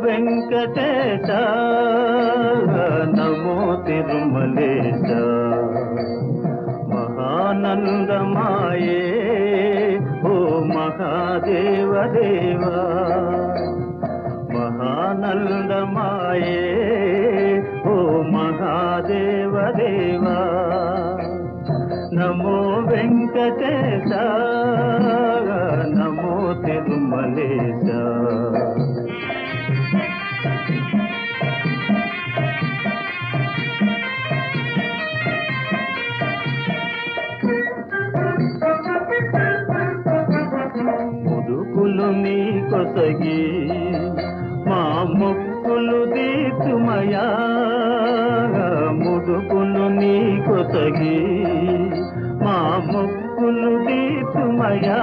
వెంకటేశ నమో తిరుమలేశ మహానందమాయే ఓ మహాదేవ దేవా మహానందమాయే ఓ మహాదేవ దేవా నమో వెంకటేశ నమో తిరుమలేశ ముదుకులు నీ కొసగి మా మొక్కులు దీతుమయా ముదుకులు నీ కొసగి మా మొక్కులు దీతుమయా